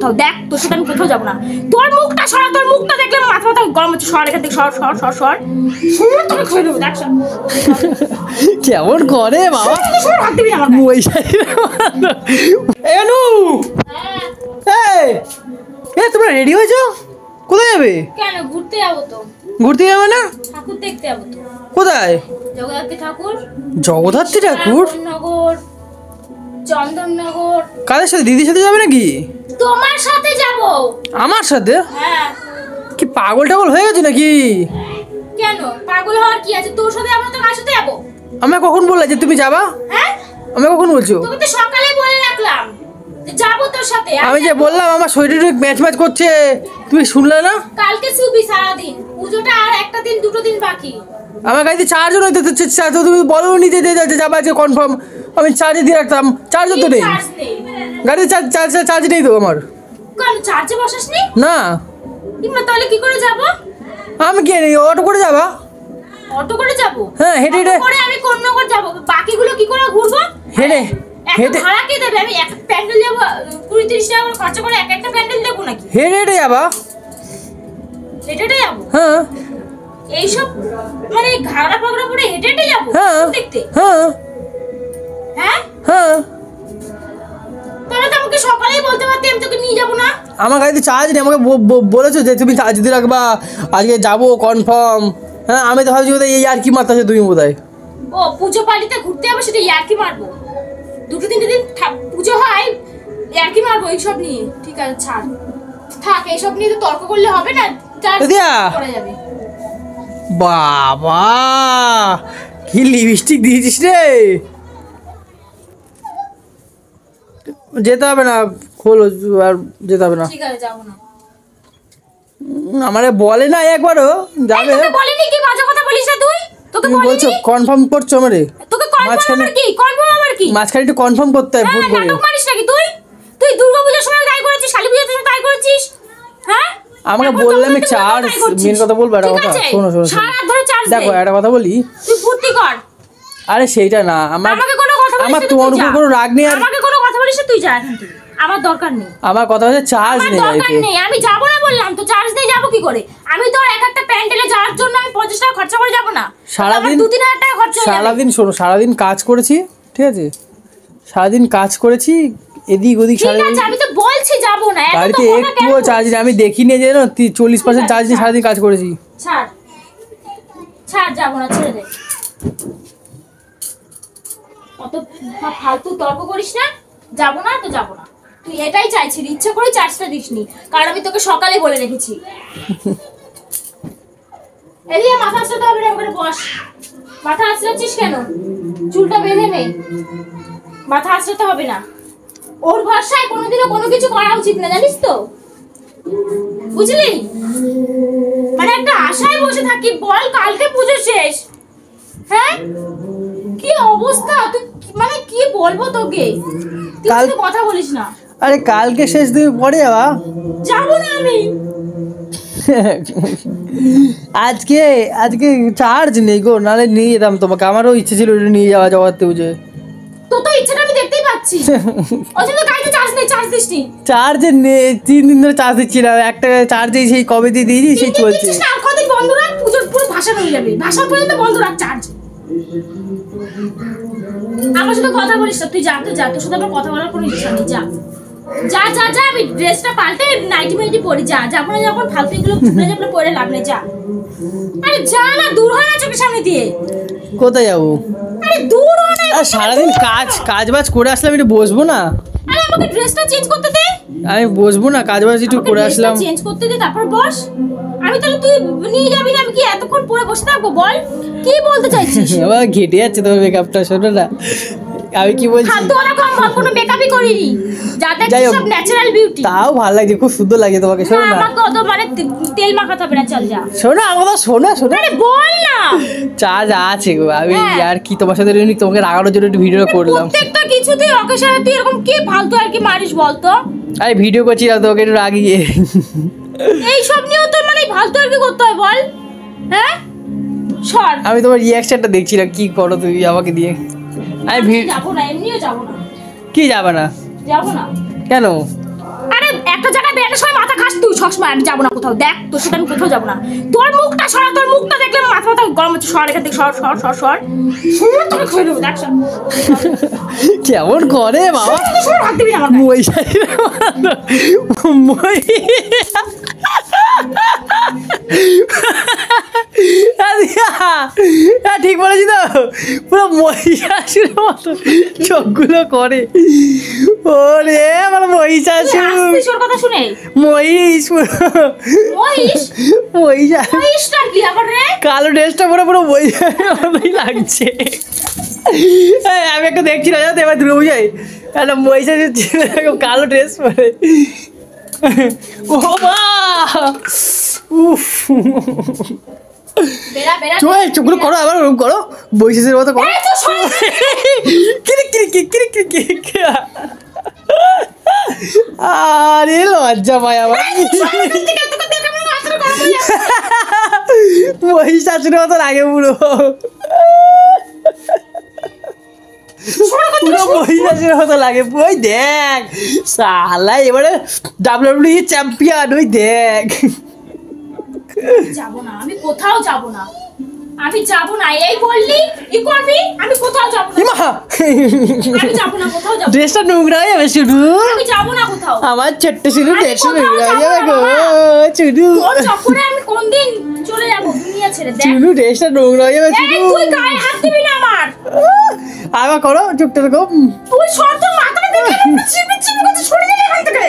কোথাও, দেখ তোর সাথে আমি কোথাও যাবো না। তোর মুখটা সরা, তোর মুখটা দেখলে মাথা মাথা গরম হচ্ছে। সর এখান থেকে, সর সর সর সর সর, তোকে খেয়ে দেবো দেখ। কেমন করে বাবা, হাত দিবি না আমার গায়ে। তোমরা রেডি হয়েছো? কোথায় যাবে? কেন ঘুরতে যাবো তো। ঘুরতে যাবে না? ঠাকুর দেখতে যাবো তো। কোথায়? জগদ্ধাত্রী ঠাকুর। জগদ্ধাত্রী ঠাকুর? নগর, চন্দননগর। কাদের সাথে? দিদির সাথে যাবে নাকি? তোমার সাথে যাবো। আমার সাথে? হ্যাঁ। কি পাগল টাগল হয়ে গেছে নাকি? কেন পাগল হওয়ার কি আছে? তোর সাথে যাবো তো কার সাথে যাবো? আমি কখন বললাম যে তুমি যাবা? হ্যাঁ আমি কখন বলছো? তোকে তো সকালে বলে রাখলাম যে যাবো তোর সাথে। আমি যে বললাম আমার শরীরে ম্যাচ ম্যাচ করছে, তুমি শুনলে না? কালকে শুবি সারাদিন, পুজোটা আর একটা দিন দুটো দিন বাকি। আমার গাড়িতে চার্জও হইতে তো তুমি বলো নি যে যাবা যে কনফার্ম। আমি চার্জে দিয়ে রাখতাম, চার্জও তো নেই গাড়িতে। চার্জ নেই তো আমার। কেন চার্জে বসাসনি? না। তাহলে কি করে যাবো? আমি কি অটো করে যাবা? অটো করে যাবো? হ্যাঁ হেঁটে হেঁটে। করে আমি কোন নগর যাবো? বাকিগুলো কি করে ঘুরবো? হেঁটে হেঁটে ভাড়া কে দেবে? আমি এক প্যান্ডেল যাবো 20-30 টাকা করে খরচা করে এক একটা প্যান্ডেল দেবো নাকি? হেঁটে হেঁটে যাবা? হেঁটে যাবো? হ্যাঁ। এইসব মানে ঘাগড়া পাগড়া পরে হেঁটে হেঁটে যাবো দেখতে? হ্যাঁ হ্যাঁ হ্যাঁ। তাহলে তো আমাকে সকালেই বলতে পারতি, আমি তোকে নিয়ে যাবো না। আমার গাড়িতে চার্জ নেই, আমাকে বলেছো যে তুমি চার্জ দিয়ে রাখবা, আজকে যাবো কনফার্ম। হ্যাঁ আমি তো ভাবছি বোধহয় এই আর কি মারতেছো তুমি বোধহয়। ও পুজো পালিতে ঘুরতে যাবো, সেটা ইয়ার্কি মারবো? দুটো তিনটে দিন পুজো হয়, ইয়ার্কি মারবো এইসব নিয়ে? ঠিক আছে ছাড়, থাক। এইসব নিয়ে তো তর্ক করলে হবে না। করে যাবে। বাবা কি লিপস্টিক দিয়েছিস রে! যেতে হবে না, খোলো আর যেতে হবে না। ঠিক আছে যাবো না। আমারে বলে না একবারও যাবে? তোকে বলিনি কি বাজে কথা বলিস না তুই? তোকে তুমি বলছো কনফার্ম করছো আমারে? তোকে কনফার্ম আর কি? কনফার্ম আমার কি? মাঝখানে একটু কনফার্ম করতে হয় ফোন করে। নাটক মারিস নাকি তুই? তুই দুর্গাপূজার সময় তাই করেছিস, কালী পূজার সময় তাই করেছিস। হ্যাঁ আমাকে বললে আমি চার্জ মেন কথা বলবো। একটা কথা শোনো শোনো, দেখো একটা কথা বলি। তুই ফুর্তি কর। আরে সেইটা না, আমাকে কোনো কথা বলিস, আমার তোমার উপর কোনো রাগ নেই। আমাকে কোনো কথা বলিস তুই যা এখান থেকে, আমার দরকার নেই। আমার কথা হচ্ছে চার্জ নেই, দরকার নেই। আমি যাব না বললাম তো, চার্জ নেই যাবো কি করে? আমি তো এক একটা প্যান্ডেলে যাওয়ার জন্য আমি 50 টাকা খরচা করে যাব না? সারাদিন 2-3 হাজার টাকা খরচা হবে। সারাদিন শোনো, সারাদিন কাজ করেছি, ঠিক আছে? সারাদিন কাজ করেছি এদিক ওদিক। সারাদিন আমি তো বলছি যাব না। গাড়িতে একটুও চার্জ নেই, আমি দেখিনি যে 40% চার্জ নিয়ে সারাদিন কাজ করেছি। ছাড় ছাড়, যাব না, ছেড়ে দে। অত ফালতু তর্ক করিস না। যাব না তো যাব না। তুই এটাই চাইছিস, ইচ্ছা করে চার্জটা দিসনি, কারণ আমি তোকে সকালে বলে রেখেছি। এদিকে মাথা আসতে হবে না, ওখানে বস। মাথা আসলাচ্ছিস কেন? চুলটা বেঁধে নে। মাথা আসতে হবে না। ওর ভরসায় কোনোদিনও কোনো কিছু করা উচিত না, জানিস তো? বুঝলি? মানে একটা আশায় বসে থাকি, বল কালকে পুজো শেষ। হ্যাঁ কি অবস্থা, তুই মানে কি বলবো তোকে? তুই কথা বলিস না। আরে কালকে শেষ, তুমি পরে যাবা? যাবো না আমি। আজকে আজকে চার্জ নেই গো, নাহলে নিয়ে যেতাম তোমাকে। আমারও ইচ্ছে ছিল নিয়ে যাওয়া জগৎতে বুঝে। তো তো ইচ্ছাটা আমি দেখতেই পাচ্ছি। ওই জন্য গাড়িতে চার্জ নেই, চার্জ দিসনি। চার্জ নেই, 3 দিন ধরে চার্জ দিচ্ছি না। একটা চার্জে সেই কবে দিয়ে দিয়েছি সেই চলছে। আর কতদিন বন্ধ রাখ, পুজোর পুরো ভাষা হয়ে যাবে। ভাষা পর্যন্ত বন্ধ রাখ চার্জ। আমার সাথে কথা বলিস না, তুই যা তো যা। তোর সাথে আমার কথা বলার কোনো ইচ্ছা নেই, যা যা যা যা। আমি ড্রেসটা পাল্টে নাইটি মাইটি পরি, যা। যাবো না যখন ফালতু এগুলো চুপড়ে পরে লাভ নেই, যা। আরে যা না, দূর হয় না চোখের সামনে দিয়ে। কোথায় যাবো? আরে দূর হয় না। সারাদিন কাজ বাজ করে আসলাম, একটু বসবো না? আরে আমাকে ড্রেসটা চেঞ্জ করতে দে। আমি বসবো না, কাজ বাজ একটু করে আসলাম। চেঞ্জ করতে দে, তারপর বস। আমি তাহলে তুই নিয়ে যাবি না, আমি কি এতক্ষণ পরে বসে থাকবো? বল কি বলতে চাইছিস? বাবা ঘেটে যাচ্ছে তোমার মেকআপটা, শোনো না আমি কি বলছি। হাত ধোয়া কম, কোনো মেকআপই করিনি, যাতে সব ন্যাচারাল বিউটি। তাও ভালো লাগছে, খুব সুন্দর লাগে তোমাকে। শোনো না, আমাকে অত মানে তেল মাখাতে হবে না, চল যা। শোনো আমার কথা, শোনো শোনো। আরে বল না। চার্জ আছে গো, আমি আর কি তোমার সাথে তোমাকে রাগানোর জন্য একটু ভিডিও করলাম। প্রত্যেকটা কিছুতেই অকেশনে তুই এরকম কি ফালতু আর কি মারিস বলতো? আরে ভিডিও করছি না, তোকে একটু রাগিয়ে। এই সব নিয়েও তোর মানে ফালতু আর কি করতে হয় বল? হ্যাঁ সর। আমি তোমার রিঅ্যাকশনটা দেখছিলাম, কি করো তুমি আমাকে দিয়ে। আমি যাবো না, এমনিও যাবো না। কি যাবে না? যাবো না কেন? আরে একটা জায়গায় বেরোনোর সময় মাথা খাস তুই সবসময়। আমি যাবো না কোথাও, দেখ তোর সাথে আমি কোথাও যাবো না। তোর মুখটা সরা, তোর মুখটা দেখলে মাথা মাথা গরম হচ্ছে। সর এখান থেকে, সর সর সর সর সর, তোকে খুঁজে দেবো দেখ। কেমন করে বাবা সর, হাত দিবি না আমার গায়ে। মই শাশুড়ি মই ঠিক বলেছি তো, পুরো মহিষাসুরের মতো চোখগুলো করে। ওরে আমার মহিষাসুর, আসছিস ওর কথা শুনে? মহিষ মহিষ? মহিষা মহিষটা কি আবার রে? কালো ড্রেসটা পরে পুরো মহিষাসুরের মতোই লাগছে। আমি একটা দেখছিলাম জানো তো এবার দুর্গা পূজায়, একটা মহিষাসুর ছিল এরকম কালো ড্রেস পরে। ও মা উফ, বেরা বেরা চোখগুলো করো আবার ওরকম করো, বৈশাখের মতো করো। এই তো সর। কিরিক কিরিক কিরিক কিরিক কিরিক। আরে লজ্জা পায় আমার, মহিষাসুরের মতো লাগে পুরো, পুরো মহিষাসুরের মতো লাগে। ওই দেখ সালা এবারে WWE চ্যাম্পিয়ন, ওই দেখ। যাবো না, আমি কোথাও যাবো না, আমি যাবো না। এই বললি কি করবি? আমি কোথাও যাবো না, ইমা আমি যাবো না, কোথাও যাবো না। ড্রেসটা নোংরা হয়ে যাবে শুধু, আমি যাবো না কোথাও। আমার ছোট্ট শুধু আমি ড্রেসটা কোথাও নোংরা হয়ে যাবো যাবে না গো বাবা। শুধু, তোর চক্করে আমি কোনদিন চলে যাবো দুনিয়া ছেড়ে, দেখ। শুধু ড্রেসটা নোংরা হয়ে যাবে এই শুধু। তুই গায়ে হাত দিবি না আমার। আবার করো চুপটা দেখো। তুই সর, তোর মাথাটা দেখে আমি চিপি চিপি করতে সরে গেলে এখান থেকে।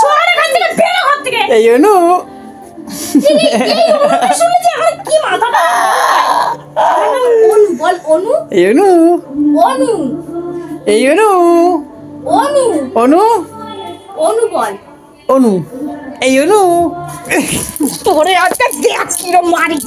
সর এখান থেকে, বেরো ঘর থেকে। এই অনু এই অনুটা শুনেছি আমার কি মাথাটা। অনু বল, অনু এই অনু অনু এই অনু অনু অনু অনু বল। অনু এই অনু তোরে আজকে দেখ কিরম মারি।